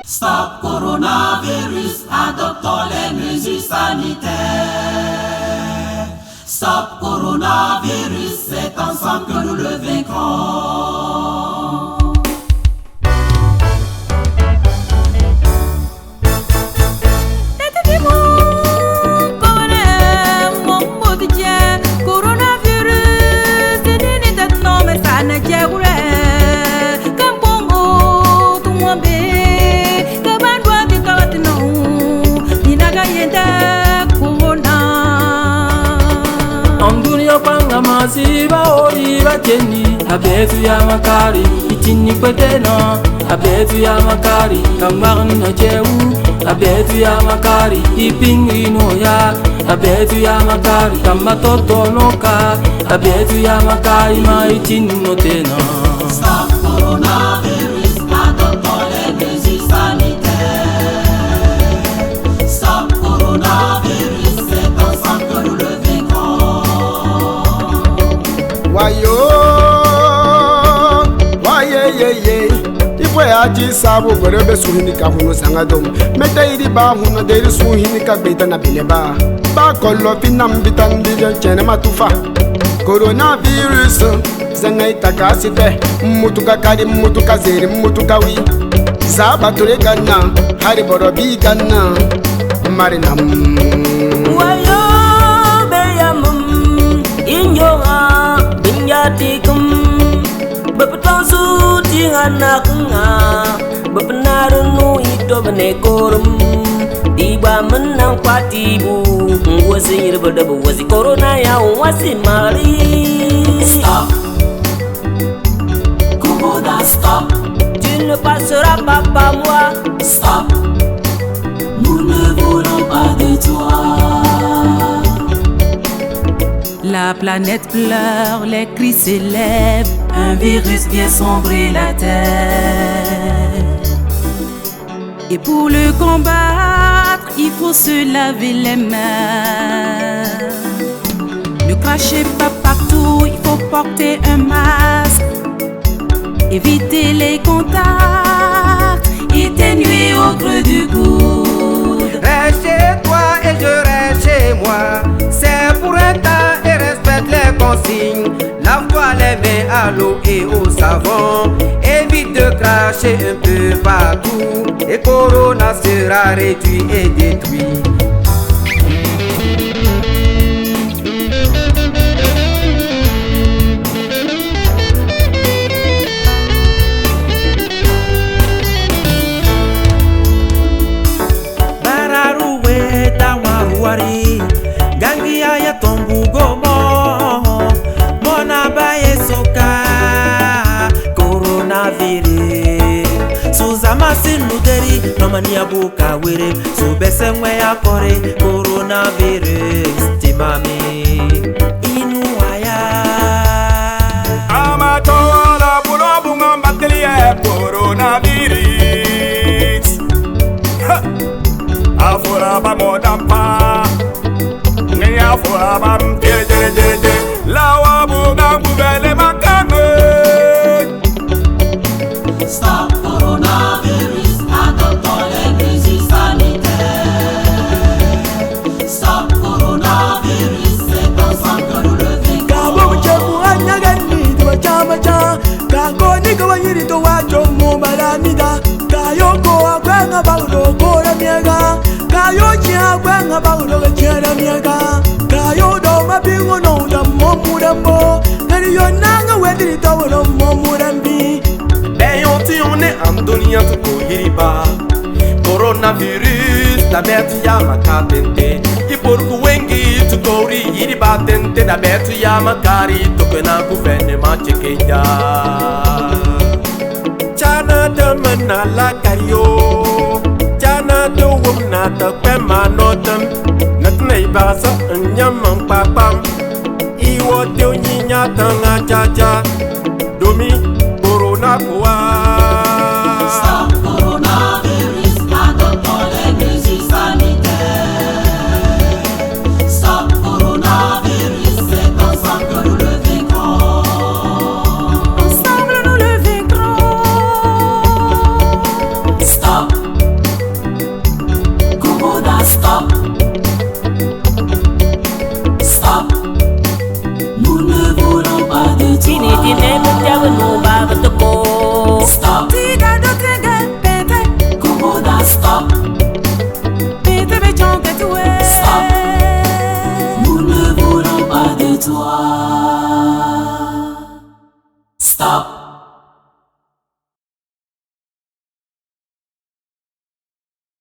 Stop coronavirus, adoptons les mesures sanitaires. Stop coronavirus, c'est ensemble que nous le vaincrons. Masiba ori bakeni abetu ya makari itini kwetena abetu ya makari kambarni no chewu abetu ya makari ipingi no ya abetu ya makari kamatoto noka abetu ya makari ma itini no tena. Stop coronavirus, adoptons les mesures sanitaires. Stop coronavirus, c'est ensemble que nous le wayo wayeyeye ifo ya ji sabu gore be suhini ka hunu sanga dom meta iri ba hunu de iri suhini ka beta na bileba ba kollo finam bitan de chene matufa coronavirus zanga itaka site mutuka kari mutuka zeri mutuka wi zaba tore ganna hari borobi ganna marinam wayo beyamum inyoha tikum bepetonsu tinganaknga bepenarunu itu benekorum tiba menang patibu wasir berdebu wasi corona ya wasi mari. Stop Corona, stop. Tu ne passeras pas par moi. Stop. Nous ne voulons pas de toi. La planète pleure, les cris s'élèvent, un virus vient sombrer la terre. Et pour le combattre, il faut se laver les mains. Ne crachez pas partout, il faut porter un masque. Évitez les contacts, éternuez au creux du coude. Reste chez toi et je reste chez moi. C'est pour un temps et respecte les consignes. Lave-toi les mains à l'eau et au savon. Évite de cracher un peu partout. Et Corona sera réduit et détruit. Gambia ya tombugomo mona baye soka coronavirus suzama sinuderi nomania buka were so besenwe ya kore coronavirus timami inuaya amatola bulobu ngambateliye coronavirus afura ba modampa afura bam jejejeje lawa buga bugale makane. Stop coronavirus, adoptons les mesures sanitaires. Stop coronavirus, c'est ensemble que nous le vaincrons. Kawo mchefu anyagani tuwa chama cha kako nika wanyiri to wacho mubalanida kayoko akwenga baudo kora miega kayo chia akwenga baudo kera miega kayo do mabingo no da momudambo nari yo nanga wediri tawolo momudambi Bayon ti on est en dunia to ko yiriba coronavirus la betu ya makatente iporku wengi to ko ri yiriba tente da betu ya makari to kana gouvernement chekeja chana de menala kario chana de wumna ta kwema notam natnai basa nyamam papam iwo de nyinya tanga chacha domi corona quoi. Stop coronavirus, adoptons les mesures sanitaires. Stop coronavirus, c'est ensemble que nous le vaincrons. Ensemble nous le vaincrons. Stop Ine mtewe no